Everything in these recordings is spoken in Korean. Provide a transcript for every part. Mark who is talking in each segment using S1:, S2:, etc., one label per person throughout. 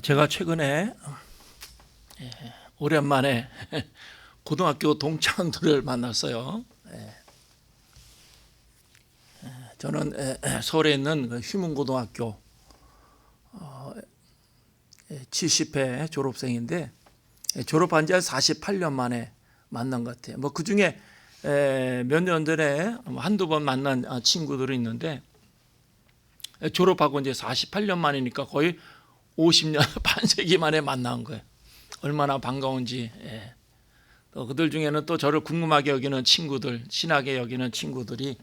S1: 제가 최근에 오랜만에 고등학교 동창들을 만났어요. 저는 서울에 있는 휴문고등학교 70회 졸업생인데 졸업한 지 48년 만에 만난 것 같아요. 그 중에 몇 년 전에 한두 번 만난 친구들이 있는데 졸업하고 이제 48년 만이니까 거의 50년 반세기 만에 만난 거예요. 얼마나 반가운지. 또 그들 중에는 또 저를 궁금하게 여기는 친구들, 친하게 여기는 친구들이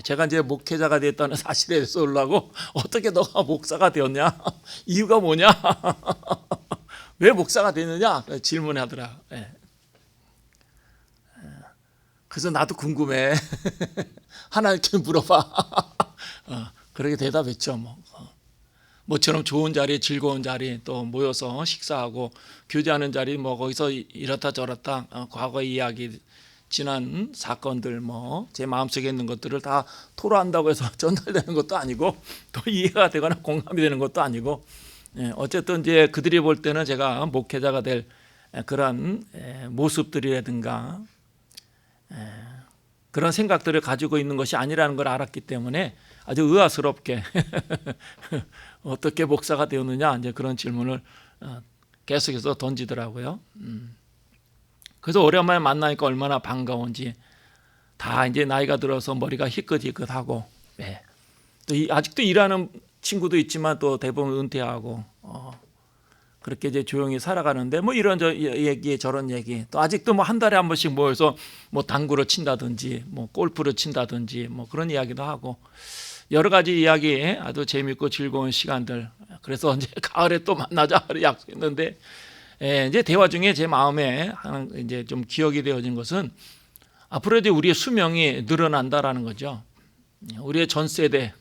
S1: 제가 이제 목회자가 됐다는 사실에 대해서 올라고 어떻게 너가 목사가 되었냐? 이유가 뭐냐? 왜 목사가 됐느냐? 질문하더라. 그래서 나도 궁금해. 하나님께 물어봐. 그렇게 대답했죠. 모처럼 좋은 자리, 즐거운 자리, 또 모여서 식사하고 교제하는 자리, 거기서 이렇다 저렇다 과거 이야기, 지난 사건들, 제 마음속에 있는 것들을 다 토로한다고 해서 전달되는 것도 아니고 또 이해가 되거나 공감이 되는 것도 아니고, 어쨌든 이제 그들이 볼 때는 제가 목회자가 될 그런 모습들이라든가 그런 생각들을 가지고 있는 것이 아니라는 걸 알았기 때문에 아주 의아스럽게 어떻게 목사가 되었느냐 이제 그런 질문을 계속해서 던지더라고요. 그래서 오랜만에 만나니까 얼마나 반가운지. 다 이제 나이가 들어서 머리가 희끗희끗하고, 또 아직도 일하는 친구도 있지만 또 대부분 은퇴하고 그렇게 이제 조용히 살아가는데 이런 얘기 저런 얘기, 또 아직도 한 달에 한 번씩 모여서 당구를 친다든지 골프를 친다든지 그런 이야기도 하고 여러 가지 이야기, 아주 재밌고 즐거운 시간들. 그래서 이제 가을에 또 만나자 약속했는데, 이제 대화 중에 제 마음에 이제 좀 기억이 되어진 것은 앞으로 이제 우리의 수명이 늘어난다라는 거죠. 우리의 전 세대,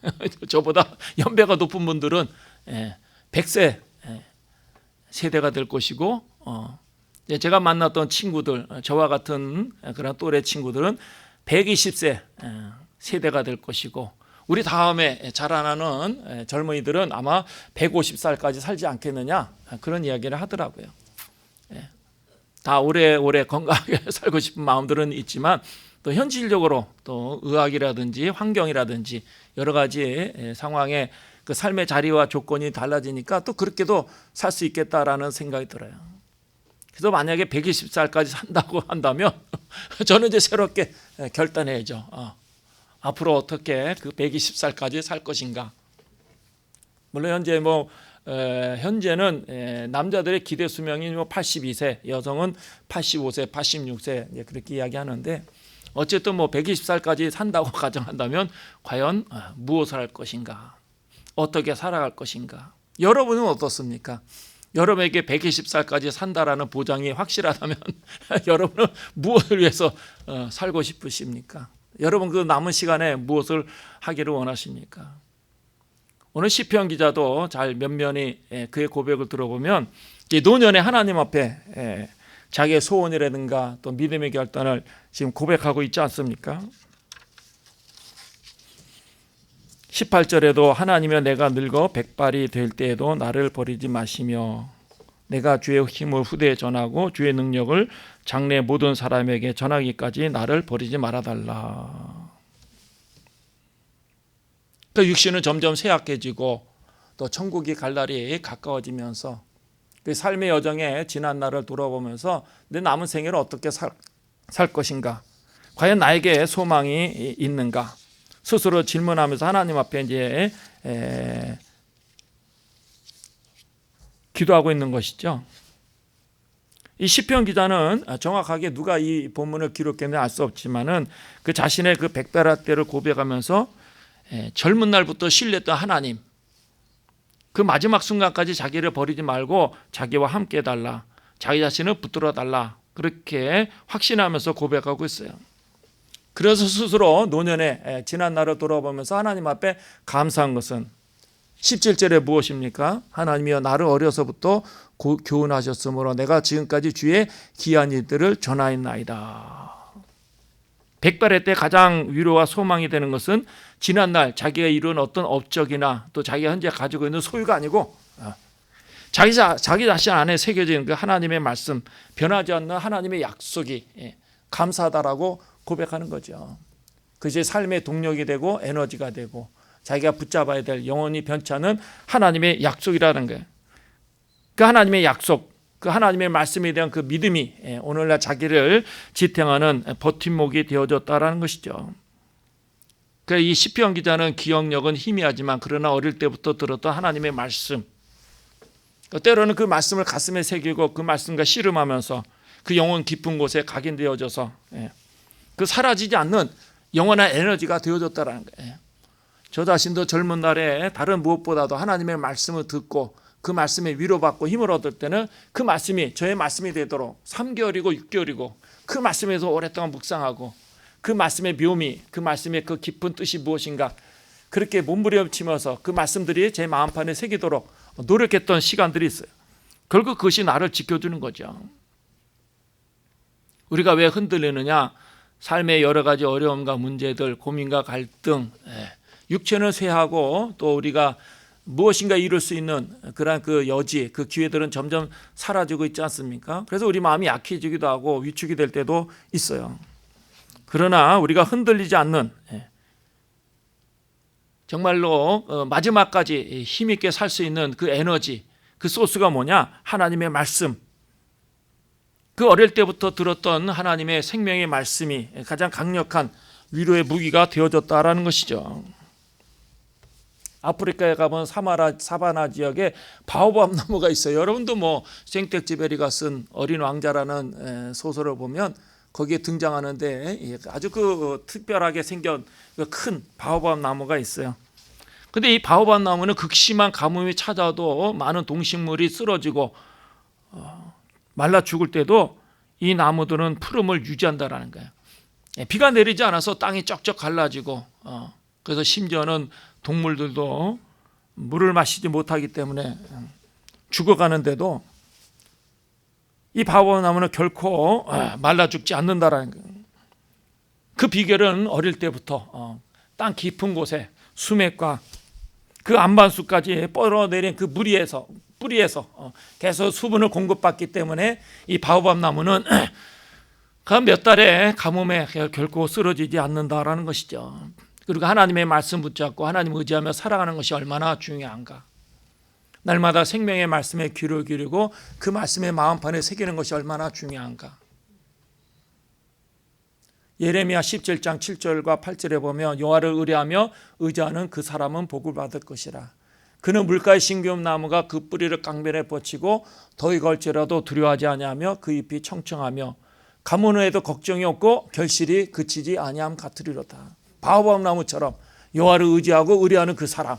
S1: 저보다 연배가 높은 분들은 100세 세대가 될 것이고, 제가 만났던 친구들, 저와 같은 그런 또래 친구들은 120세 세대가 될 것이고, 우리 다음에 자라나는 젊은이들은 아마 150살까지 살지 않겠느냐, 그런 이야기를 하더라고요. 다 오래오래 건강하게 살고 싶은 마음들은 있지만 또 현실적으로 또 의학이라든지 환경이라든지 여러 가지 상황에 그 삶의 자리와 조건이 달라지니까 또 그렇게도 살 수 있겠다라는 생각이 들어요. 그래서 만약에 120살까지 산다고 한다면 저는 이제 새롭게 결단해야죠. 앞으로 어떻게 그 120살까지 살 것인가. 물론 현재는 남자들의 기대 수명이 82세, 여성은 85세, 86세 그렇게 이야기하는데, 어쨌든 120살까지 산다고 가정한다면 과연 무엇을 할 것인가, 어떻게 살아갈 것인가. 여러분은 어떻습니까? 여러분에게 120살까지 산다라는 보장이 확실하다면 여러분은 무엇을 위해서 살고 싶으십니까? 여러분 그 남은 시간에 무엇을 하기를 원하십니까? 오늘 시편 기자도 잘 면면히 그의 고백을 들어보면 노년에 하나님 앞에 자기의 소원이라든가 또 믿음의 결단을 지금 고백하고 있지 않습니까? 18절에도 하나님이여 내가 늙어 백발이 될 때에도 나를 버리지 마시며 내가 주의 힘을 후대에 전하고 주의 능력을 장래 모든 사람에게 전하기까지 나를 버리지 말아달라. 그 육신은 점점 쇠약해지고 또 천국이 갈 날이 가까워지면서 그 삶의 여정에 지난 날을 돌아보면서 내 남은 생애를 어떻게 살 것인가, 과연 나에게 소망이 있는가 스스로 질문하면서 하나님 앞에 이제 기도하고 있는 것이죠. 이 시편 기자는 정확하게 누가 이 본문을 기록했는지 알 수 없지만은 그 자신의 그 백발할 때를 고백하면서 젊은 날부터 신뢰했던 하나님, 그 마지막 순간까지 자기를 버리지 말고 자기와 함께 해달라, 자기 자신을 붙들어 달라, 그렇게 확신하면서 고백하고 있어요. 그래서 스스로 노년에 지난 날을 돌아보면서 하나님 앞에 감사한 것은 17절에 무엇입니까? 하나님이여 나를 어려서부터 교훈하셨으므로 내가 지금까지 주의 귀한 일들을 전하였나이다. 백발의 때 가장 위로와 소망이 되는 것은 지난날 자기가 이룬 어떤 업적이나 또 자기가 현재 가지고 있는 소유가 아니고 자기 자신 안에 새겨진 그 하나님의 말씀, 변하지 않는 하나님의 약속이 감사하다라고 고백하는 거죠. 그것이 삶의 동력이 되고 에너지가 되고 자기가 붙잡아야 될 영원히 변치 않는 하나님의 약속이라는 거예요. 그 하나님의 약속, 그 하나님의 말씀에 대한 그 믿음이 오늘날 자기를 지탱하는 버팀목이 되어졌다라는 것이죠. 이 시편 기자는 기억력은 희미하지만 그러나 어릴 때부터 들었던 하나님의 말씀, 때로는 그 말씀을 가슴에 새기고 그 말씀과 씨름하면서 그 영혼 깊은 곳에 각인되어져서 그 사라지지 않는 영원한 에너지가 되어졌다는 거예요. 저 자신도 젊은 날에 다른 무엇보다도 하나님의 말씀을 듣고 그 말씀에 위로받고 힘을 얻을 때는 그 말씀이 저의 말씀이 되도록 3개월이고 6개월이고 그 말씀에서 오랫동안 묵상하고 그 말씀의 묘미, 그 말씀의 그 깊은 뜻이 무엇인가 그렇게 몸부림치면서 그 말씀들이 제 마음판에 새기도록 노력했던 시간들이 있어요. 결국 그것이 나를 지켜주는 거죠. 우리가 왜 흔들리느냐? 삶의 여러 가지 어려움과 문제들, 고민과 갈등, 육체는 쇠하고 또 우리가 무엇인가 이룰 수 있는 그러한 그 여지, 그 기회들은 점점 사라지고 있지 않습니까? 그래서 우리 마음이 약해지기도 하고 위축이 될 때도 있어요. 그러나 우리가 흔들리지 않는 정말로 마지막까지 힘있게 살 수 있는 그 에너지, 그 소스가 뭐냐? 하나님의 말씀. 그 어릴 때부터 들었던 하나님의 생명의 말씀이 가장 강력한 위로의 무기가 되어졌다라는 것이죠. 아프리카에 가면 사바나 지역에 바오밥 나무가 있어요. 여러분도 생텍쥐베리가 쓴 어린 왕자라는 소설을 보면 거기에 등장하는데 아주 그 특별하게 생긴 큰 바오밥 나무가 있어요. 근데 이 바오밥 나무는 극심한 가뭄이 찾아도 많은 동식물이 쓰러지고 말라 죽을 때도 이 나무들은 푸름을 유지한다라는 거예요. 비가 내리지 않아서 땅이 쩍쩍 갈라지고 그래서 심지어는 동물들도 물을 마시지 못하기 때문에 죽어가는데도 이 바오밥 나무는 결코 말라 죽지 않는다라는 거예요. 그 비결은 어릴 때부터 땅 깊은 곳에 수맥과 그 안반수까지 뻗어내린 그 뿌리에서 계속 수분을 공급받기 때문에 이 바오밥 나무는 그 몇 달의 가뭄에 결코 쓰러지지 않는다라는 것이죠. 그리고 하나님의 말씀 붙잡고 하나님 의지하며 살아가는 것이 얼마나 중요한가. 날마다 생명의 말씀에 귀를 기울이고 그 말씀의 마음판에 새기는 것이 얼마나 중요한가. 예레미야 17장 7절과 8절에 보면 여호와를 의뢰하며 의지하는 그 사람은 복을 받을 것이라. 그는 물가의 신기움 나무가 그 뿌리를 강변에 뻗치고 더위 걸지라도 두려워하지 아니하며 그 잎이 청청하며 가뭄 후에도 걱정이 없고 결실이 그치지 아니함 같으리로다. 바오밥 나무처럼 여호와를 의지하고 의뢰하는 그 사람,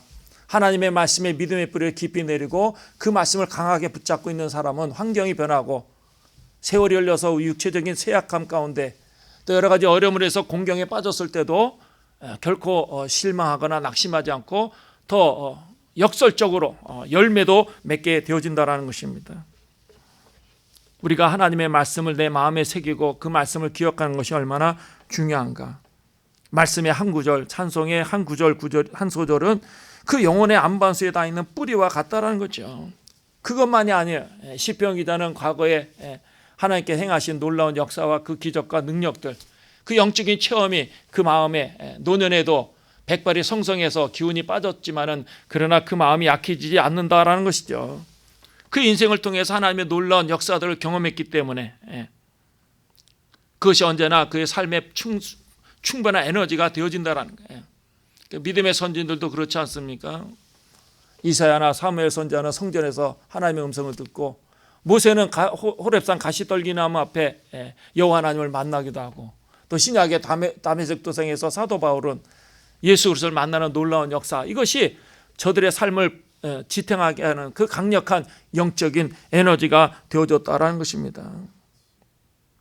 S1: 하나님의 말씀에 믿음의 뿌리를 깊이 내리고 그 말씀을 강하게 붙잡고 있는 사람은 환경이 변하고 세월이 흘러서 육체적인 쇠약함 가운데 또 여러 가지 어려움을 해서 공경에 빠졌을 때도 결코 실망하거나 낙심하지 않고 더 역설적으로 열매도 맺게 되어진다는 것입니다. 우리가 하나님의 말씀을 내 마음에 새기고 그 말씀을 기억하는 것이 얼마나 중요한가. 말씀의 한 구절, 찬송의 한 구절, 한 소절은 그 영혼의 안반수에 다 있는 뿌리와 같다라는 거죠. 그것만이 아니에요. 시편 기자는 과거에 하나님께 행하신 놀라운 역사와 그 기적과 능력들, 그 영적인 체험이 그 마음에 노년에도 백발이 성성해서 기운이 빠졌지만은 그러나 그 마음이 약해지지 않는다라는 것이죠. 그 인생을 통해서 하나님의 놀라운 역사들을 경험했기 때문에 그것이 언제나 그의 삶의 충분한 에너지가 되어진다라는 거예요. 믿음의 선진들도 그렇지 않습니까? 이사야나 사무엘 선지자는 성전에서 하나님의 음성을 듣고 모세는 호렙산 가시떨기나무 앞에 여호와 하나님을 만나기도 하고 또 신약의 다메섹 도상에서 사도 바울은 예수 그리스도를 만나는 놀라운 역사, 이것이 저들의 삶을 지탱하게 하는 그 강력한 영적인 에너지가 되어졌다라는 것입니다.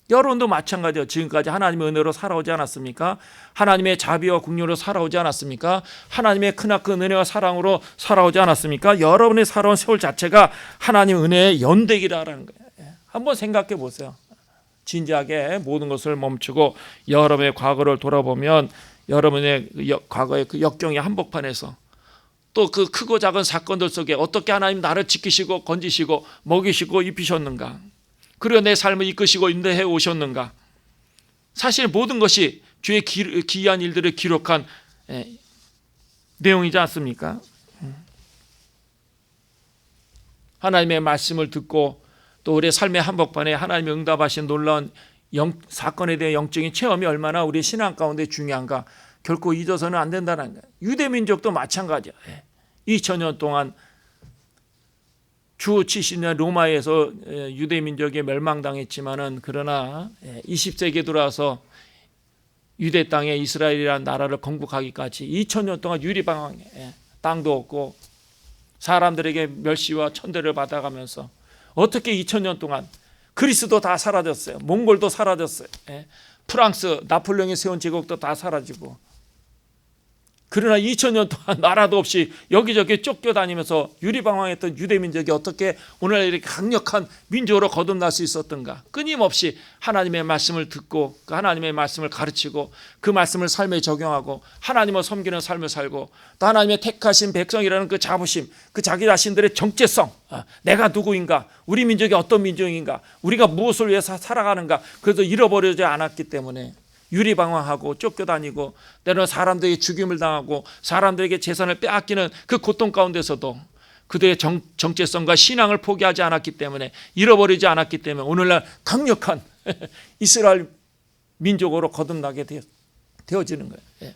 S1: 여러분도 마찬가지예요. 지금까지 하나님의 은혜로 살아오지 않았습니까? 하나님의 자비와 국률로 살아오지 않았습니까? 하나님의 크나큰 은혜와 사랑으로 살아오지 않았습니까? 여러분의 살아온 세월 자체가 하나님의 은혜의 연대기라는 거예요. 한번 생각해 보세요. 진지하게 모든 것을 멈추고 여러분의 과거를 돌아보면 여러분의 과거의 그 역경의 한복판에서 또 그 크고 작은 사건들 속에 어떻게 하나님 나를 지키시고 건지시고 먹이시고 입히셨는가, 그리고 내 삶을 이끄시고 인도해 오셨는가. 사실 모든 것이 주의 기이한 일들을 기록한 내용이지 않습니까? 하나님의 말씀을 듣고 또 우리의 삶의 한복판에 하나님의 응답하신 놀라운 사건에 대한 영적인 체험이 얼마나 우리의 신앙 가운데 중요한가, 결코 잊어서는 안 된다는 거예요. 유대민족도 마찬가지야. 2000년 동안 주 70년 로마에서 유대민족이 멸망당했지만은, 그러나 20세기에 들어와서 유대 땅에 이스라엘이라는 나라를 건국하기까지 2000년 동안 유리방황에 땅도 없고 사람들에게 멸시와 천대를 받아가면서 어떻게 2000년 동안 그리스도 다 사라졌어요. 몽골도 사라졌어요. 프랑스 나폴레옹이 세운 제국도 다 사라지고, 그러나 2000년 동안 나라도 없이 여기저기 쫓겨다니면서 유리방황했던 유대민족이 어떻게 오늘날 이렇게 강력한 민족으로 거듭날 수 있었던가. 끊임없이 하나님의 말씀을 듣고 그 하나님의 말씀을 가르치고 그 말씀을 삶에 적용하고 하나님을 섬기는 삶을 살고, 또 하나님의 택하신 백성이라는 그 자부심, 그 자기 자신들의 정체성, 내가 누구인가, 우리 민족이 어떤 민족인가, 우리가 무엇을 위해서 살아가는가, 그래도 잃어버리지 않았기 때문에 유리방황하고 쫓겨다니고 때로는 사람들에게 죽임을 당하고 사람들에게 재산을 빼앗기는 그 고통 가운데서도 그들의 정체성과 신앙을 포기하지 않았기 때문에, 잃어버리지 않았기 때문에 오늘날 강력한 이스라엘 민족으로 거듭나게 되어지는 거예요.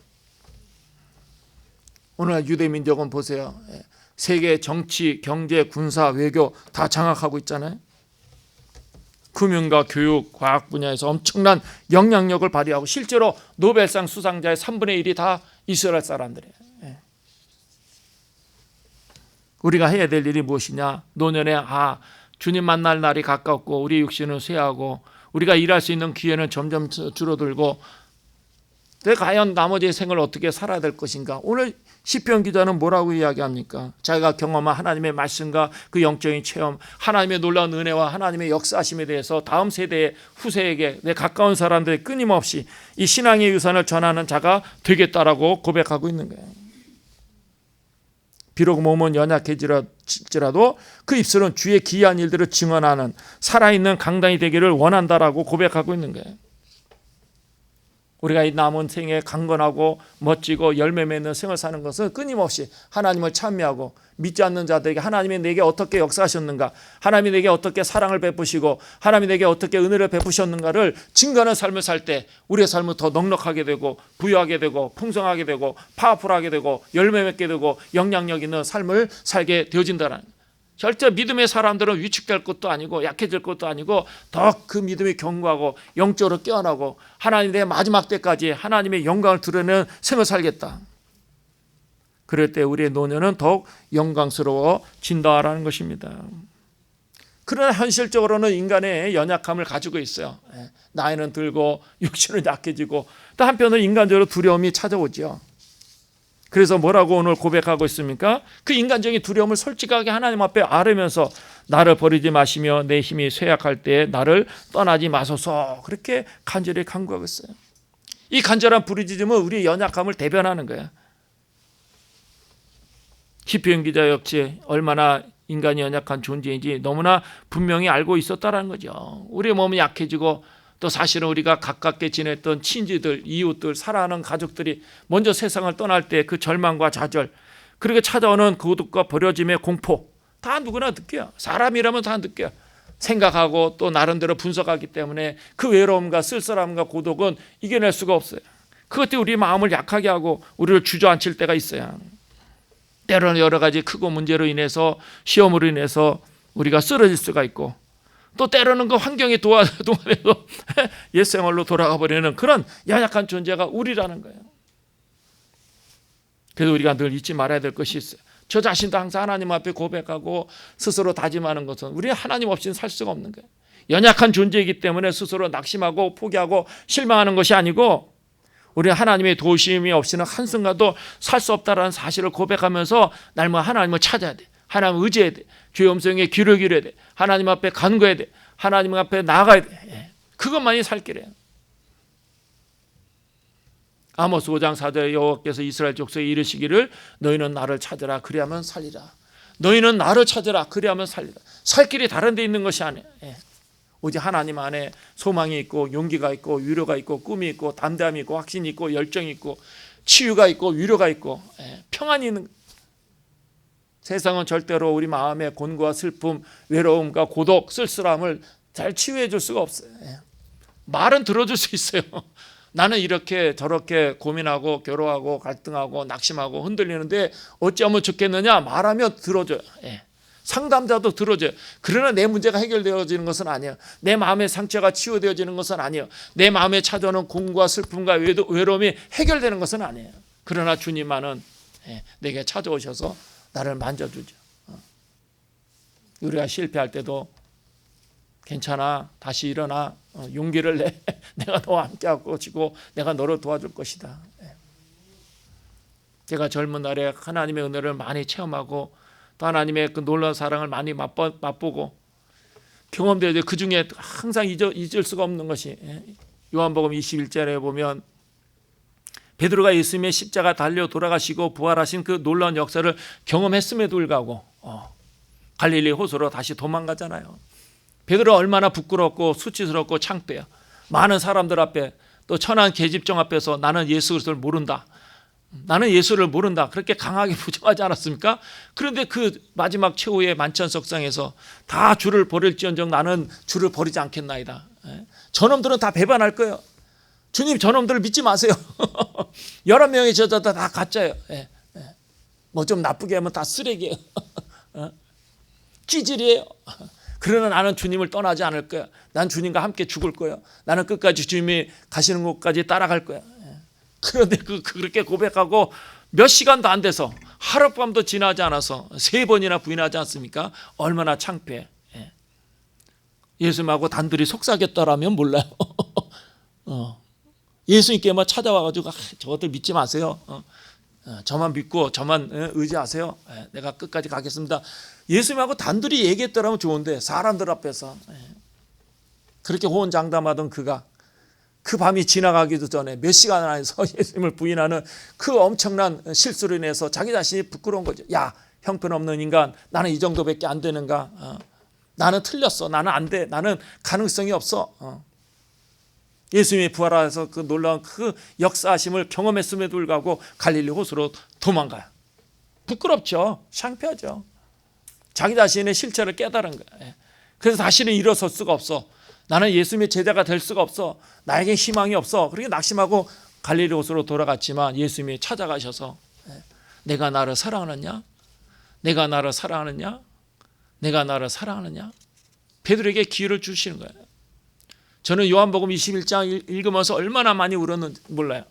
S1: 오늘날 유대민족은 보세요. 세계 정치, 경제, 군사, 외교 다 장악하고 있잖아요. 금융과 교육, 과학 분야에서 엄청난 영향력을 발휘하고 실제로 노벨상 수상자의 3분의 1이 다 이스라엘 사람들이에요. 우리가 해야 될 일이 무엇이냐? 노년에 주님 만날 날이 가깝고 우리 육신은 쇠하고 우리가 일할 수 있는 기회는 점점 줄어들고, 과연 나머지 생을 어떻게 살아야 될 것인가? 오늘 시편 기자는 뭐라고 이야기합니까? 자기가 경험한 하나님의 말씀과 그 영적인 체험, 하나님의 놀라운 은혜와 하나님의 역사하심에 대해서 다음 세대의 후세에게, 내 가까운 사람들에게 끊임없이 이 신앙의 유산을 전하는 자가 되겠다라고 고백하고 있는 거예요. 비록 몸은 연약해질지라도 그 입술은 주의 기이한 일들을 증언하는 살아있는 강단이 되기를 원한다라고 고백하고 있는 거예요. 우리가 이 남은 생에 강건하고 멋지고 열매 맺는 생을 사는 것은 끊임없이 하나님을 찬미하고 믿지 않는 자들에게 하나님이 내게 어떻게 역사하셨는가, 하나님이 내게 어떻게 사랑을 베푸시고 하나님이 내게 어떻게 은혜를 베푸셨는가를 증거하는 삶을 살 때 우리의 삶은 더 넉넉하게 되고 부유하게 되고 풍성하게 되고 파워풀하게 되고 열매 맺게 되고 영향력 있는 삶을 살게 되어진다는, 절대 믿음의 사람들은 위축될 것도 아니고 약해질 것도 아니고 더 그 믿음이 견고하고 영적으로 깨어나고 하나님 내 마지막 때까지 하나님의 영광을 드러내는 생을 살겠다. 그럴 때 우리의 노년은 더욱 영광스러워진다라는 것입니다. 그러나 현실적으로는 인간의 연약함을 가지고 있어요. 나이는 들고 육신은 약해지고 또 한편으로 인간적으로 두려움이 찾아오죠. 그래서 뭐라고 오늘 고백하고 있습니까? 그 인간적인 두려움을 솔직하게 하나님 앞에 아뢰면서 나를 버리지 마시며 내 힘이 쇠약할 때에 나를 떠나지 마소서, 그렇게 간절히 간구하고 있어요. 이 간절한 부르짖음은 우리의 연약함을 대변하는 거예요. 시편 기자 역시 얼마나 인간이 연약한 존재인지 너무나 분명히 알고 있었다는 거죠. 우리의 몸이 약해지고 또 사실은 우리가 가깝게 지냈던 친지들, 이웃들, 사랑하는 가족들이 먼저 세상을 떠날 때 그 절망과 좌절, 그리고 찾아오는 고독과 버려짐의 공포, 다 누구나 느껴요. 사람이라면 다 느껴요. 생각하고 또 나름대로 분석하기 때문에 그 외로움과 쓸쓸함과 고독은 이겨낼 수가 없어요. 그것 때문에 우리 마음을 약하게 하고 우리를 주저앉힐 때가 있어요. 때로는 여러 가지 크고 문제로 인해서, 시험으로 인해서 우리가 쓰러질 수가 있고, 또 때로는 그 환경의 동안에도 옛생활로 돌아가 버리는 그런 연약한 존재가 우리라는 거예요. 그래서 우리가 늘 잊지 말아야 될 것이 있어요. 저 자신도 항상 하나님 앞에 고백하고 스스로 다짐하는 것은 우리는 하나님 없이는 살 수가 없는 거예요. 연약한 존재이기 때문에 스스로 낙심하고 포기하고 실망하는 것이 아니고, 우리는 하나님의 도우심이 없이는 한순간도 살 수 없다는 사실을 고백하면서 날마다 하나님을 찾아야 돼. 하나님을 의지해야 돼. 주의 음성에 귀를 기울여야 돼. 하나님 앞에 간구해야 돼. 하나님 앞에 나아가야 돼. 그것만이 살 길이에요. 아모스 5장 4절에 여호와께서 이스라엘 족속에 이르시기를 너희는 나를 찾으라 그리하면 살리라. 너희는 나를 찾으라 그리하면 살리라. 살 길이 다른 데 있는 것이 아니에요. 오직 하나님 안에 소망이 있고 용기가 있고 위로가 있고 꿈이 있고 담대함이 있고 확신이 있고 열정이 있고 치유가 있고 위로가 있고 평안이 있는. 세상은 절대로 우리 마음의 곤고와 슬픔, 외로움과 고독, 쓸쓸함을 잘 치유해 줄 수가 없어요. 말은 들어줄 수 있어요. 나는 이렇게 저렇게 고민하고 괴로워하고 갈등하고 낙심하고 흔들리는데 어찌하면 좋겠느냐 말하면 들어줘요. 상담자도 들어줘요. 그러나 내 문제가 해결되어지는 것은 아니에요. 내 마음의 상처가 치유되어지는 것은 아니에요. 내 마음에 찾아오는 공과 슬픔과 외로움이 해결되는 것은 아니에요. 그러나 주님만은 내게 찾아오셔서 나를 만져주죠. 우리가 실패할 때도 괜찮아, 다시 일어나, 용기를 내. 내가 너와 함께하고 지고 내가 너를 도와줄 것이다. 제가 젊은 날에 하나님의 은혜를 많이 체험하고 또 하나님의 그 놀라운 사랑을 많이 맛보고 경험되어서 그 중에 항상 잊을 수가 없는 것이 요한복음 21절에 보면 베드로가 예수님의 십자가 달려 돌아가시고 부활하신 그 놀라운 역사를 경험했음에도 불구하고 갈릴리 호수로 다시 도망가잖아요. 베드로가 얼마나 부끄럽고 수치스럽고 창피해요. 많은 사람들 앞에 또 천한 계집종 앞에서 나는 예수 그리스도를 모른다. 나는 예수를 모른다. 그렇게 강하게 부정하지 않았습니까? 그런데 그 마지막 최후의 만찬석상에서 다 주를 버릴지언정 나는 주를 버리지 않겠나이다. 저놈들은 다 배반할 거예요. 주님 저놈들을 믿지 마세요. 11명의 제자들 다 가짜예요. 뭐 좀 나쁘게 하면 다 쓰레기예요. 찌질이에요. 그러나 나는 주님을 떠나지 않을 거야. 난 주님과 함께 죽을 거야. 나는 끝까지 주님이 가시는 곳까지 따라갈 거야. 그런데 그렇게 고백하고 몇 시간도 안 돼서 하룻밤도 지나지 않아서 3번이나 부인하지 않습니까? 얼마나 창피해. 예수님하고 단둘이 속삭였더라면 몰라요. 예수님께만 찾아와가지고 저것들 믿지 마세요. 저만 믿고 저만 의지하세요. 내가 끝까지 가겠습니다. 예수님하고 단둘이 얘기했더라면 좋은데 사람들 앞에서 그렇게 호언장담하던 그가 그 밤이 지나가기도 전에 몇 시간 안에서 예수님을 부인하는 그 엄청난 실수로 인해서 자기 자신이 부끄러운 거죠. 야, 형편없는 인간, 나는 이 정도밖에 안 되는가? 나는 틀렸어. 나는 안 돼. 나는 가능성이 없어. 예수님이 부활하셔서 그 놀라운 그 역사하심을 경험했음에도 불구하고 갈릴리 호수로 도망가요. 부끄럽죠. 창피하죠. 자기 자신의 실체를 깨달은 거예요. 그래서 다시는 일어설 수가 없어. 나는 예수님의 제자가 될 수가 없어. 나에게 희망이 없어. 그렇게 낙심하고 갈릴리 호수로 돌아갔지만 예수님이 찾아가셔서 내가 나를 사랑하느냐? 내가 나를 사랑하느냐? 내가 나를 사랑하느냐? 베드로에게 기회를 주시는 거예요. 저는 요한복음 21장 읽으면서 얼마나 많이 울었는지 몰라요.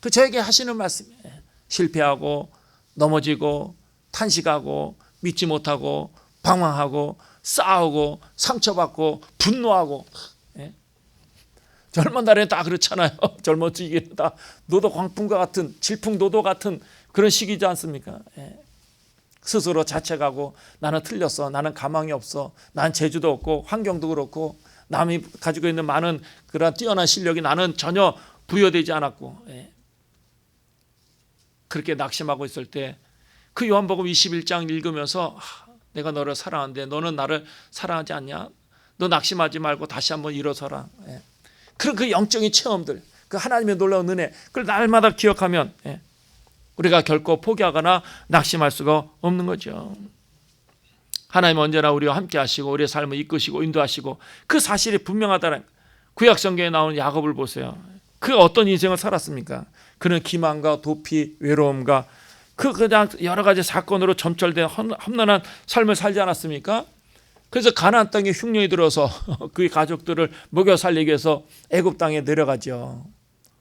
S1: 그 저에게 하시는 말씀이에요. 실패하고 넘어지고 탄식하고 믿지 못하고 방황하고 싸우고 상처받고 분노하고 젊은 날에는 다 그렇잖아요. 젊어지기에 다 노도 광풍과 같은 질풍노도 같은 그런 시기지 않습니까? 스스로 자책하고 나는 틀렸어. 나는 가망이 없어. 난 재주도 없고 환경도 그렇고 남이 가지고 있는 많은 그런 뛰어난 실력이 나는 전혀 부여되지 않았고 그렇게 낙심하고 있을 때 그 요한복음 21장 읽으면서 내가 너를 사랑하는데 너는 나를 사랑하지 않냐? 너 낙심하지 말고 다시 한번 일어서라. 그런 그 영적인 체험들, 그 하나님의 놀라운 은혜, 그걸 날마다 기억하면 우리가 결코 포기하거나 낙심할 수가 없는 거죠. 하나님 언제나 우리와 함께 하시고 우리의 삶을 이끄시고 인도하시고 그 사실이 분명하다는 구약 성경에 나오는 야곱을 보세요. 그 어떤 인생을 살았습니까? 그는 기만과 도피, 외로움과 그냥 여러 가지 사건으로 점철된 험난한 삶을 살지 않았습니까? 그래서 가나안 땅에 흉년이 들어서 그의 가족들을 먹여 살리기 위해서 애굽 땅에 내려가죠.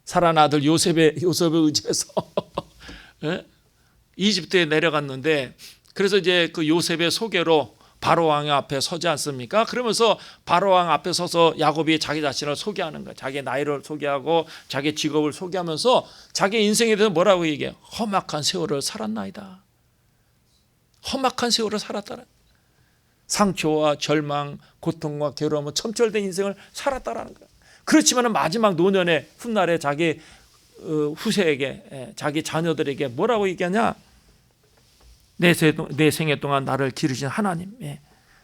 S1: 살아난 아들 요셉을 의지해서 이집트에 내려갔는데 그래서 이제 그 요셉의 소개로 바로 왕 앞에 서지 않습니까? 그러면서 바로 왕 앞에 서서 야곱이 자기 자신을 소개하는 거예요. 자기 나이를 소개하고 자기 직업을 소개하면서 자기 인생에 대해서 뭐라고 얘기해요? 험악한 세월을 살았나이다. 험악한 세월을 살았다는 상처와 절망, 고통과 괴로움은 첨철된 인생을 살았다라는 거예요. 그렇지만 마지막 노년의 훗날에 자기 후세에게, 자기 자녀들에게 뭐라고 얘기하냐? 내 생애 동안 나를 기르신 하나님,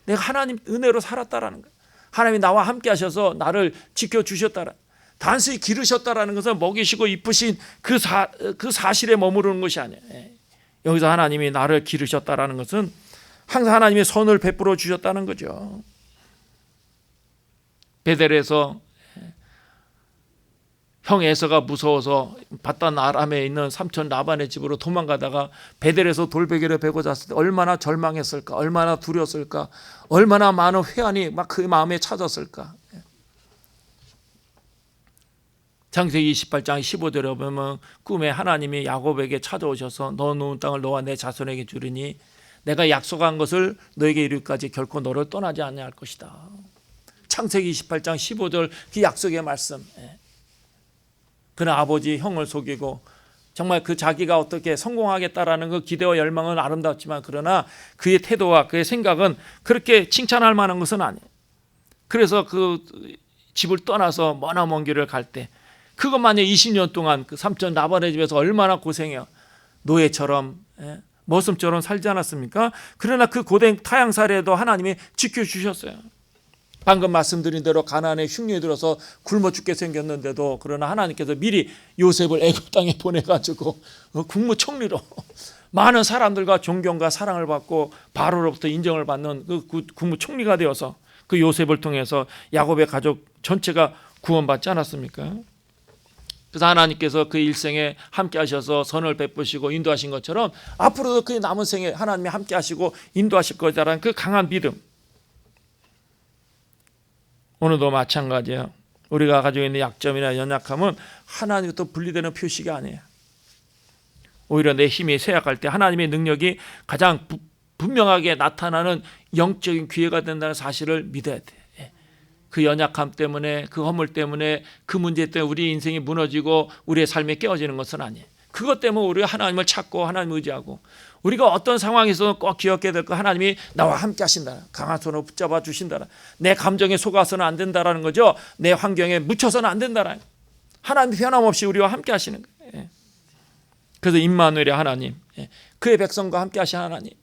S1: 내가 하나님 은혜로 살았다라는 거예요. 하나님이 나와 함께 하셔서 나를 지켜주셨다라. 단순히 기르셨다라는 것은 먹이시고 이쁘신 그 사실에 머무르는 것이 아니에요. 여기서 하나님이 나를 기르셨다라는 것은 항상 하나님이 선을 베풀어 주셨다는 거죠. 베델에서 형 에서가 무서워서 바단 아람에 있는 삼촌 라반의 집으로 도망가다가 베델에서 돌베개를 베고 잤을 때 얼마나 절망했을까, 얼마나 두려웠을까, 얼마나 많은 회한이 막 그 마음에 찾았을까. 창세기 28장 15절에 보면 꿈에 하나님이 야곱에게 찾아오셔서 너 누운 땅을 너와 내 자손에게 주리니 내가 약속한 것을 너에게 이룰까지 결코 너를 떠나지 아니할 것이다. 창세기 28장 15절 그 약속의 말씀. 그는 아버지 형을 속이고 정말 그 자기가 어떻게 성공하겠다라는 그 기대와 열망은 아름답지만 그러나 그의 태도와 그의 생각은 그렇게 칭찬할 만한 것은 아니에요. 그래서 그 집을 떠나서 머나먼 길을 갈 때 그것만이 20년 동안 그 삼촌 라반의 집에서 얼마나 고생해요. 노예처럼 머슴처럼 살지 않았습니까? 그러나 그 고된 타향살이에도 하나님이 지켜주셨어요. 방금 말씀드린 대로 가나안의 흉년이 들어서 굶어 죽게 생겼는데도 그러나 하나님께서 미리 요셉을 애굽 땅에 보내가지고 국무총리로 많은 사람들과 존경과 사랑을 받고 바로로부터 인정을 받는 그 국무총리가 되어서 그 요셉을 통해서 야곱의 가족 전체가 구원받지 않았습니까? 그래서 하나님께서 그 일생에 함께 하셔서 선을 베푸시고 인도하신 것처럼 앞으로도 그 남은 생에 하나님이 함께 하시고 인도하실 것이라는 그 강한 믿음. 오늘도 마찬가지예요. 우리가 가지고 있는 약점이나 연약함은 하나님부터 분리되는 표시가 아니에요. 오히려 내 힘이 쇠약할 때 하나님의 능력이 가장 분명하게 나타나는 영적인 기회가 된다는 사실을 믿어야 돼요. 그 연약함 때문에, 그 허물 때문에, 그 문제 때문에 우리 인생이 무너지고 우리의 삶이 깨어지는 것은 아니에요. 그것 때문에 우리가 하나님을 찾고 하나님을 의지하고 우리가 어떤 상황에서는 꼭 기억해야 될 거 하나님이 나와 함께 하신다. 강한 손으로 붙잡아 주신다. 내 감정에 속아서는 안 된다라는 거죠. 내 환경에 묻혀서는 안 된다라는 거예요. 하나님이 변함없이 우리와 함께 하시는 거예요. 그래서 임마누엘의 하나님, 그의 백성과 함께 하신 하나님.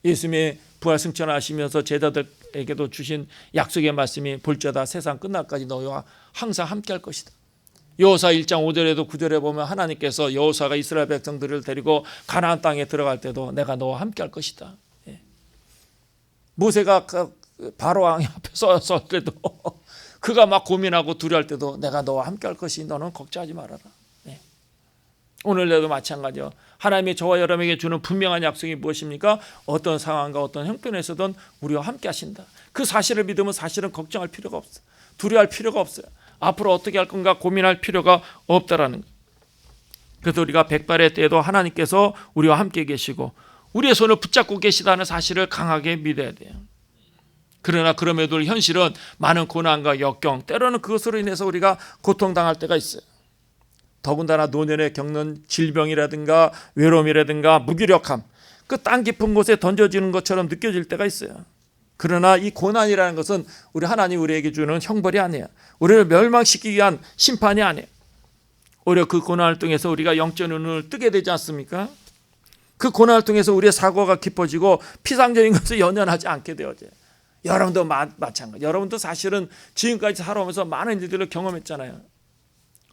S1: 예수님의 부활 승천하시면서 제자들에게도 주신 약속의 말씀이 볼지어다 세상 끝날까지 너희와 항상 함께 할 것이다. 여호수아 1장 5절에도 9절에 보면 하나님께서 여호수아가 이스라엘 백성들을 데리고 가나안 땅에 들어갈 때도 내가 너와 함께 할 것이다. 모세가 바로 왕 앞에 섰을 때도 그가 막 고민하고 두려워할 때도 내가 너와 함께 할 것이니 너는 걱정하지 말아라. 오늘날도 마찬가지요. 하나님이 저와 여러분에게 주는 분명한 약속이 무엇입니까? 어떤 상황과 어떤 형편에서든 우리와 함께 하신다. 그 사실을 믿으면 사실은 걱정할 필요가 없어요. 두려워할 필요가 없어요. 앞으로 어떻게 할 건가 고민할 필요가 없다라는 거예요. 그래서 우리가 백발의 때에도 하나님께서 우리와 함께 계시고 우리의 손을 붙잡고 계시다는 사실을 강하게 믿어야 돼요. 그러나 그럼에도 현실은 많은 고난과 역경, 때로는 그것으로 인해서 우리가 고통당할 때가 있어요. 더군다나 노년에 겪는 질병이라든가 외로움이라든가 무기력함, 그 땅 깊은 곳에 던져지는 것처럼 느껴질 때가 있어요. 그러나 이 고난이라는 것은 우리 하나님 우리에게 주는 형벌이 아니에요. 우리를 멸망시키기 위한 심판이 아니에요. 오히려 그 고난을 통해서 우리가 영적 눈을 뜨게 되지 않습니까? 그 고난을 통해서 우리의 사고가 깊어지고 피상적인 것을 연연하지 않게 되어져요. 여러분도 마찬가지. 여러분도 사실은 지금까지 살아오면서 많은 일들을 경험했잖아요.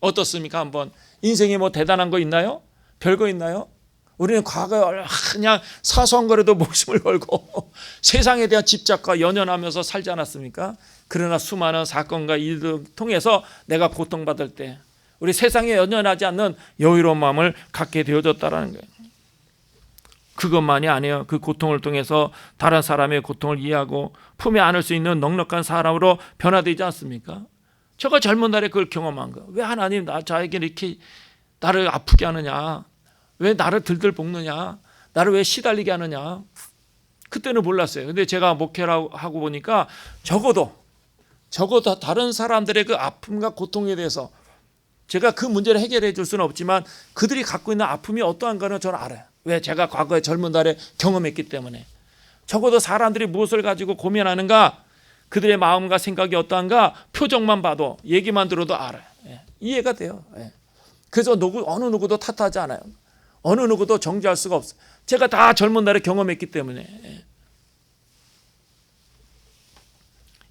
S1: 어떻습니까? 한번 인생에 뭐 대단한 거 있나요? 별거 있나요? 우리는 과거에 그냥 사소한 거라도 목숨을 걸고 세상에 대한 집착과 연연하면서 살지 않았습니까? 그러나 수많은 사건과 일들을 통해서 내가 고통받을 때 우리 세상에 연연하지 않는 여유로운 마음을 갖게 되어졌다는 거예요. 그것만이 아니에요. 그 고통을 통해서 다른 사람의 고통을 이해하고 품에 안을 수 있는 넉넉한 사람으로 변화되지 않습니까? 제가 젊은 날에 그걸 경험한 거예요. 왜 하나님 저에게 이렇게 나를 아프게 하느냐? 왜 나를 들들 볶느냐? 나를 왜 시달리게 하느냐? 그때는 몰랐어요. 근데 제가 목회를 하고 보니까 적어도 다른 사람들의 그 아픔과 고통에 대해서 제가 그 문제를 해결해 줄 수는 없지만 그들이 갖고 있는 아픔이 어떠한가는 저는 알아요. 왜? 제가 과거에 젊은 날에 경험했기 때문에. 적어도 사람들이 무엇을 가지고 고민하는가, 그들의 마음과 생각이 어떠한가 표정만 봐도 얘기만 들어도 알아요. 이해가 돼요. 그래서 어느 누구도 탓하지 않아요. 어느 누구도 정죄할 수가 없어요. 제가 다 젊은 날에 경험했기 때문에.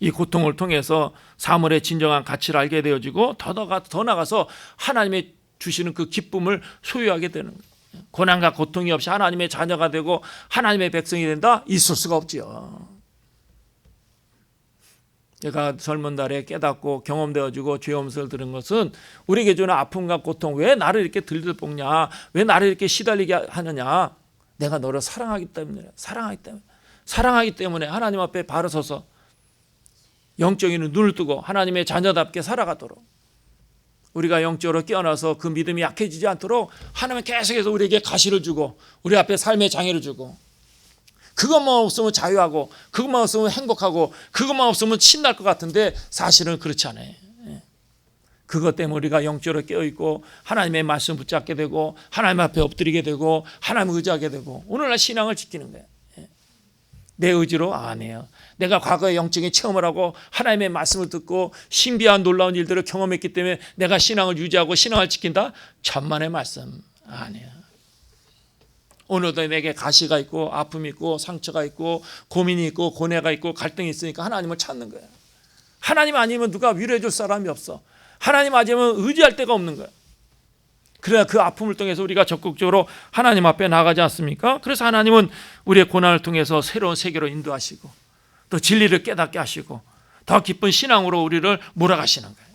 S1: 이 고통을 통해서 사물의 진정한 가치를 알게 되어지고 더 나가서 하나님의 주시는 그 기쁨을 소유하게 되는 거예요. 고난과 고통이 없이 하나님의 자녀가 되고 하나님의 백성이 된다? 있을 수가 없지요. 제가 젊은 날에 깨닫고 경험되어지고 죄 엄수를 들은 것은 우리에게 주는 아픔과 고통, 왜 나를 이렇게 들들 볶냐, 왜 나를 이렇게 시달리게 하느냐, 내가 너를 사랑하기 때문에 하나님 앞에 바로 서서 영적인 눈을 뜨고 하나님의 자녀답게 살아가도록, 우리가 영적으로 깨어나서 그 믿음이 약해지지 않도록 하나님은 계속해서 우리에게 가시를 주고 우리 앞에 삶의 장애를 주고, 그것만 없으면 자유하고 그것만 없으면 행복하고 그것만 없으면 신날 것 같은데 사실은 그렇지 않아요. 그것 때문에 우리가 영적으로 깨어있고 하나님의 말씀 붙잡게 되고 하나님 앞에 엎드리게 되고 하나님을 의지하게 되고 오늘날 신앙을 지키는 거예요. 내 의지로 안 해요. 내가 과거에 영적인 체험을 하고 하나님의 말씀을 듣고 신비한 놀라운 일들을 경험했기 때문에 내가 신앙을 유지하고 신앙을 지킨다? 천만의 말씀 아니에요. 오늘도 내게 가시가 있고 아픔이 있고 상처가 있고 고민이 있고 고뇌가 있고 갈등이 있으니까 하나님을 찾는 거예요. 하나님 아니면 누가 위로해 줄 사람이 없어. 하나님 아니면 의지할 데가 없는 거예요. 그래야 그 아픔을 통해서 우리가 적극적으로 하나님 앞에 나가지 않습니까? 그래서 하나님은 우리의 고난을 통해서 새로운 세계로 인도하시고 또 진리를 깨닫게 하시고 더 깊은 신앙으로 우리를 몰아가시는 거예요.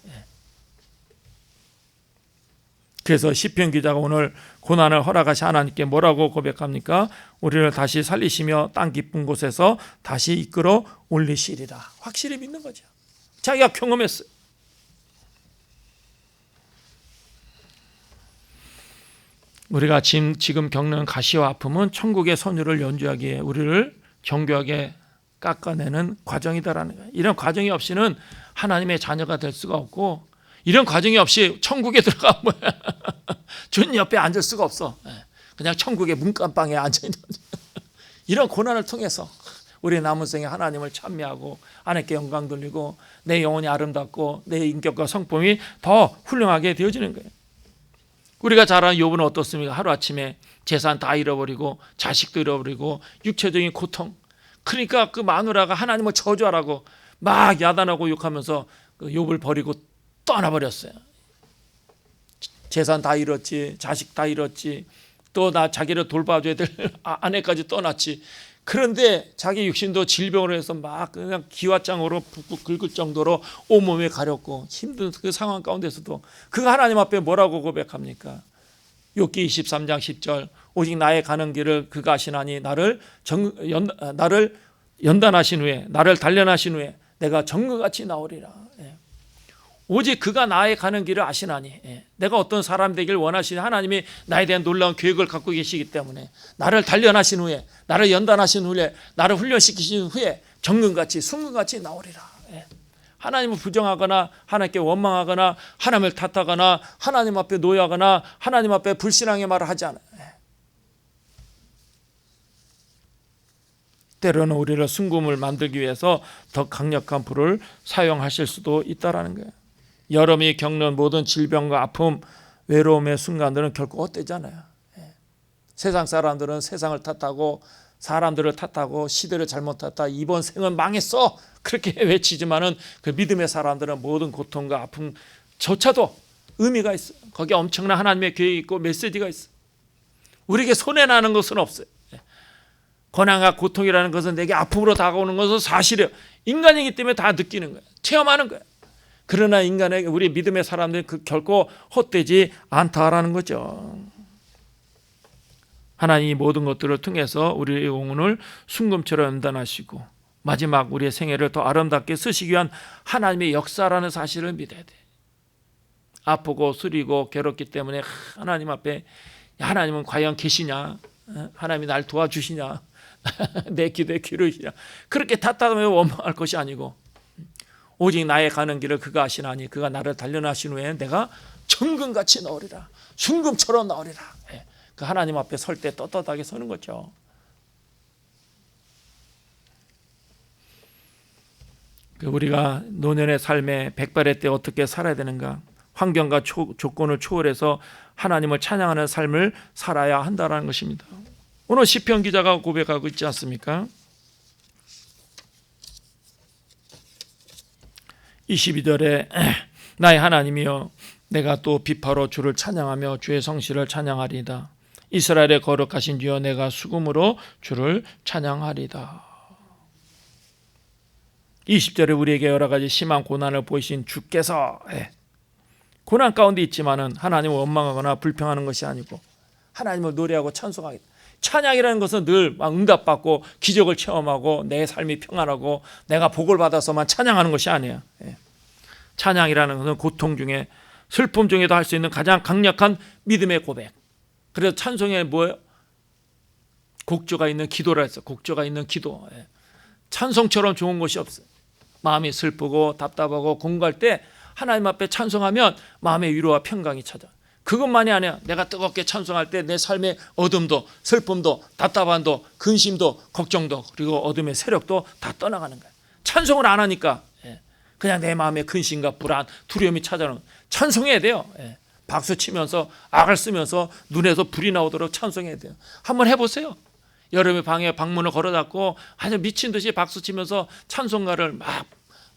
S1: 그래서 시편 기자가 오늘 고난을 허락하신 하나님께 뭐라고 고백합니까? 우리를 다시 살리시며 땅 깊은 곳에서 다시 이끌어 올리시리라. 확실히 믿는 거죠. 자기가 경험했어요. 우리가 지금 겪는 가시와 아픔은 천국의 선율을 연주하기에 우리를 정교하게 깎아내는 과정이다라는 거예요. 이런 과정이 없이는 하나님의 자녀가 될 수가 없고, 이런 과정이 없이 천국에 들어가면 주님 옆에 앉을 수가 없어. 그냥 천국의 문간방에 앉아있는 이런 고난을 통해서 우리 남은 생에 하나님을 찬미하고 하나님께 영광 돌리고 내 영혼이 아름답고 내 인격과 성품이 더 훌륭하게 되어지는 거예요. 우리가 잘 아는 욥은 어떻습니까? 하루아침에 재산 다 잃어버리고 자식도 잃어버리고 육체적인 고통, 그러니까 그 마누라가 하나님을 저주하라고 막 야단하고 욕하면서 그 욥을 버리고 떠나버렸어요. 재산 다 잃었지, 자식 다 잃었지, 또 자기를 돌봐줘야 될 아내까지 떠났지. 그런데 자기 육신도 질병으로 해서 막 그냥 기와장으로 붓고 긁을 정도로 온몸에 가렵고 힘든 그 상황 가운데서도 그가 하나님 앞에 뭐라고 고백합니까? 욥기 23장 10절, 오직 나의 가는 길을 그가 아시나니 나를 연단하신 후에 나를 단련하신 후에 내가 정금같이 나오리라. 오직 그가 나의 가는 길을 아시나니, 내가 어떤 사람 되길 원하시는 하나님이 나에 대한 놀라운 계획을 갖고 계시기 때문에 나를 단련하신 후에 나를 연단하신 후에 나를 훈련시키신 후에 정금같이 순금같이 나오리라. 하나님을 부정하거나 하나님께 원망하거나 하나님을 탓하거나 하나님 앞에 노여하거나 하나님 앞에 불신앙의 말을 하지 않아요. 때로는 우리를 순금을 만들기 위해서 더 강력한 불을 사용하실 수도 있다라는 거예요. 여러분이 겪는 모든 질병과 아픔, 외로움의 순간들은 결코 헛되잖아요. 세상 사람들은 세상을 탓하고 사람들을 탓하고 시대를 잘못 탓하 이번 생은 망했어 그렇게 외치지만은 그 믿음의 사람들은 모든 고통과 아픔조차도 의미가 있어요. 거기에 엄청난 하나님의 계획이 있고 메시지가 있어요. 우리에게 손해나는 것은 없어요. 고난과 고통이라는 것은 내게 아픔으로 다가오는 것은 사실이에요. 인간이기 때문에 다 느끼는 거예요. 체험하는 거예요. 그러나 인간에게 우리 믿음의 사람들은 결코 헛되지 않다라는 거죠. 하나님이 모든 것들을 통해서 우리의 영혼을 순금처럼 연단하시고 마지막 우리의 생애를 더 아름답게 쓰시기 위한 하나님의 역사라는 사실을 믿어야 돼. 아프고 쓰리고 괴롭기 때문에 하나님 앞에 하나님은 과연 계시냐, 하나님이 날 도와주시냐, 내 기도에 귀를 주시냐, 그렇게 탓하며 원망할 것이 아니고 오직 나의 가는 길을 그가 아시나니 그가 나를 단련하신 후에 내가 정금같이 나오리라, 순금처럼 나오리라. 그 하나님 앞에 설 때 떳떳하게 서는 거죠. 우리가 노년의 삶에 백발의 때 어떻게 살아야 되는가, 환경과 조건을 초월해서 하나님을 찬양하는 삶을 살아야 한다는 것입니다. 오늘 시편 기자가 고백하고 있지 않습니까? 22절에 나의 하나님이여 내가 또 비파로 주를 찬양하며 주의 성실을 찬양하리이다. 이스라엘의 거룩하신 주여 내가 수금으로 주를 찬양하리이다. 20절에 우리에게 여러 가지 심한 고난을 보이신 주께서 고난 가운데 있지만은 하나님을 원망하거나 불평하는 것이 아니고 하나님을 노래하고 찬송하겠다. 찬양이라는 것은 늘 막 응답받고 기적을 체험하고 내 삶이 평안하고 내가 복을 받아서만 찬양하는 것이 아니에요. 찬양이라는 것은 고통 중에 슬픔 중에도 할 수 있는 가장 강력한 믿음의 고백. 그래서 찬송에 뭐예요? 곡조가 있는 기도라 했어요. 곡조가 있는 기도. 찬송처럼 좋은 것이 없어요. 마음이 슬프고 답답하고 공고할 때 하나님 앞에 찬송하면 마음의 위로와 평강이 찾아. 그것만이 아니야. 내가 뜨겁게 찬송할 때 내 삶의 어둠도 슬픔도 답답함도 근심도 걱정도 그리고 어둠의 세력도 다 떠나가는 거야. 찬송을 안 하니까 그냥 내 마음의 근심과 불안, 두려움이 찾아오는 거야. 찬송해야 돼요. 박수 치면서 악을 쓰면서 눈에서 불이 나오도록 찬송해야 돼요. 한번 해보세요. 여러분의 방에 방문을 걸어닫고 아주 미친 듯이 박수 치면서 찬송가를 막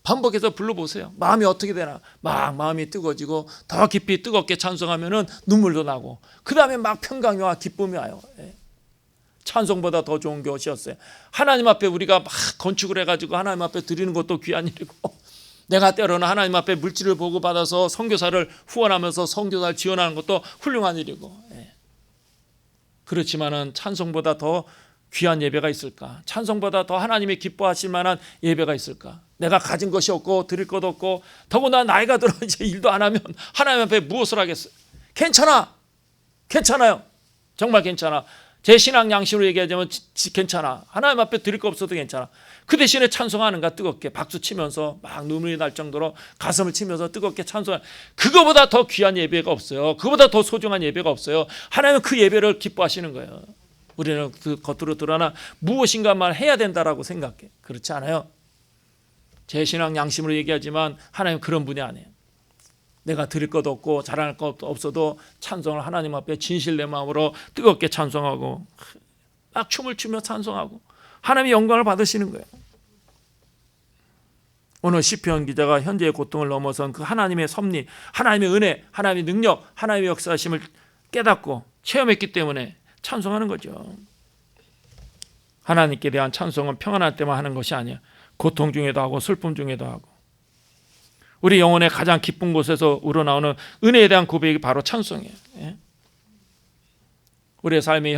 S1: 반복해서 불러보세요. 마음이 어떻게 되나? 막 마음이 뜨거워지고 더 깊이 뜨겁게 찬송하면은 눈물도 나고 그 다음에 막 평강이 와 기쁨이 와요. 찬송보다 더 좋은 것이었어요. 하나님 앞에 우리가 막 건축을 해가지고 하나님 앞에 드리는 것도 귀한 일이고 내가 때로는 하나님 앞에 물질을 보고 받아서 선교사를 후원하면서 선교사를 지원하는 것도 훌륭한 일이고 그렇지만은 찬송보다 더 귀한 예배가 있을까? 찬송보다 더 하나님이 기뻐하실 만한 예배가 있을까? 내가 가진 것이 없고 드릴 것 없고 더구나 나이가 들어 이제 일도 안 하면 하나님 앞에 무엇을 하겠어요? 괜찮아요. 정말 괜찮아. 제 신앙 양식으로 얘기하자면 괜찮아. 하나님 앞에 드릴 거 없어도 괜찮아. 그 대신에 찬송하는가? 뜨겁게 박수 치면서 막 눈물이 날 정도로 가슴을 치면서 뜨겁게 찬송하는 그거보다 더 귀한 예배가 없어요. 그거보다 더 소중한 예배가 없어요. 하나님은 그 예배를 기뻐하시는 거예요. 우리는 그 겉으로 드러나 무엇인가만 해야 된다라고 생각해. 그렇지 않아요. 제 신앙 양심으로 얘기하지만 하나님 그런 분이 아니에요. 내가 드릴 것도 없고 자랑할 것도 없어도 찬송을 하나님 앞에 진실된 마음으로 뜨겁게 찬송하고 막 춤을 추며 찬송하고 하나님의 영광을 받으시는 거예요. 오늘 시편 기자가 현재의 고통을 넘어선 그 하나님의 섭리, 하나님의 은혜, 하나님의 능력, 하나님의 역사심을 깨닫고 체험했기 때문에 찬송하는 거죠. 하나님께 대한 찬송은 평안할 때만 하는 것이 아니야. 고통 중에도 하고 슬픔 중에도 하고 우리 영혼의 가장 기쁜 곳에서 우러나오는 은혜에 대한 고백이 바로 찬송이에요. 우리의 삶의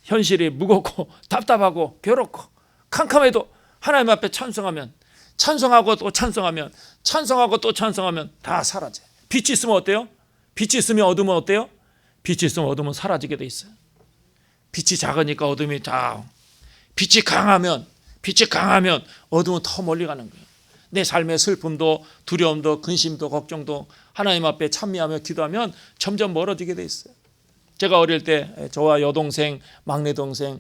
S1: 현실이 무겁고 답답하고 괴롭고 캄캄해도 하나님 앞에 찬송하고 또 찬송하면 다 사라져요. 빛이 있으면 어때요? 빛이 있으면 어둠은 어때요? 빛이 있으면 어둠은 사라지게 돼 있어요. 빛이 작으니까 어둠이 빛이 강하면 어둠은 더 멀리 가는 거예요. 내 삶의 슬픔도 두려움도 근심도 걱정도 하나님 앞에 찬미하며 기도하면 점점 멀어지게 돼 있어요. 제가 어릴 때 저와 여동생, 막내 동생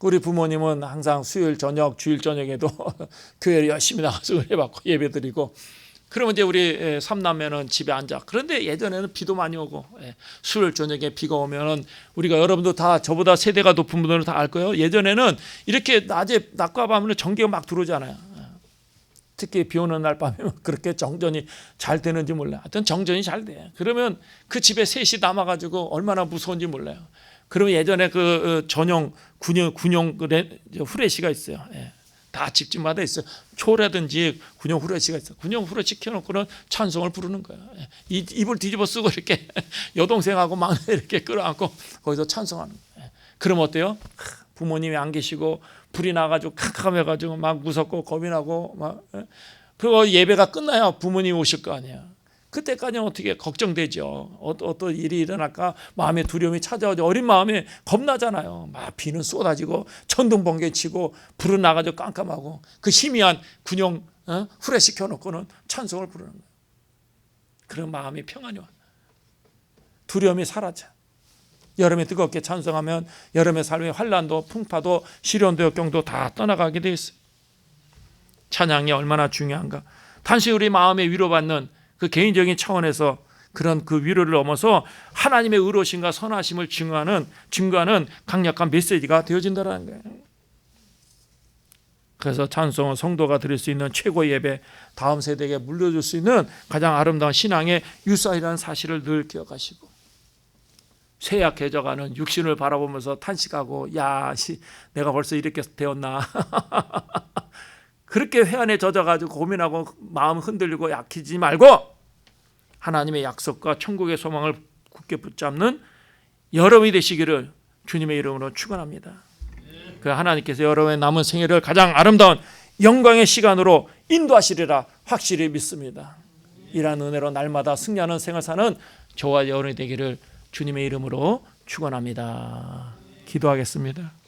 S1: 우리 부모님은 항상 수요일 저녁, 주일 저녁에도 교회를 열심히 나가서 은혜 받고 예배 드리고 그러면 이제 우리 삼남매는 집에 앉아. 그런데 예전에는 비도 많이 오고 수요일 저녁에 비가 오면은 우리가 여러분도 다 저보다 세대가 높은 분들은 다 알 거예요. 예전에는 이렇게 낮과 밤에 전기가 막 들어오잖아요. 특히 비 오는 날 밤에는 그렇게 정전이 잘 되는지 몰라요. 하여튼 정전이 잘 돼요. 그러면 그 집에 셋이 남아가지고 얼마나 무서운지 몰라요. 그러면 예전에 그 전용 군용 후레쉬가 있어요. 다 집집마다 있어요. 초라든지 군용 후레쉬가 있어요. 군용 후레쉬 켜놓고는 찬송을 부르는 거예요. 이불 뒤집어 쓰고 이렇게 여동생하고 막내 이렇게 끌어안고 거기서 찬송하는 거예요. 그럼 어때요? 부모님이 안 계시고 불이 나가지고 캄캄해가지고 막 무섭고 겁이 나고 막 그거 예배가 끝나야 부모님이 오실 거 아니에요. 그때까지는 어떻게 걱정되죠. 어떤 일이 일어날까 마음에 두려움이 찾아오죠. 어린 마음에 겁나잖아요. 막 비는 쏟아지고 천둥 번개 치고 불은 나가지고 깜깜하고 그 희미한 군용 후레쉬 켜놓고는 찬송을 부르는 거예요. 그런 마음이 평안이 와. 두려움이 사라져. 여름에 뜨겁게 찬송하면 여름의 삶의 환난도 풍파도 시련도 역경도 다 떠나가게 돼 있어요. 찬양이 얼마나 중요한가. 단순히 우리 마음에 위로받는 그 개인적인 차원에서 그런 그 위로를 넘어서 하나님의 의로심과 선하심을 증거하는 강력한 메시지가 되어진다는 거예요. 그래서 찬송은 성도가 드릴 수 있는 최고의 예배, 다음 세대에게 물려줄 수 있는 가장 아름다운 신앙의 유산이라는 사실을 늘 기억하시고, 쇠약해져가는 육신을 바라보면서 탄식하고 내가 벌써 이렇게 되었나 그렇게 회한에 젖어가지고 고민하고 마음 흔들리고 약해지지 말고 하나님의 약속과 천국의 소망을 굳게 붙잡는 여러분이 되시기를 주님의 이름으로 축원합니다. 그 하나님께서 여러분의 남은 생애를 가장 아름다운 영광의 시간으로 인도하시리라 확실히 믿습니다. 이러한 은혜로 날마다 승리하는 생을 사는 저와 여러분이 되기를 주님의 이름으로 축원합니다. 기도하겠습니다.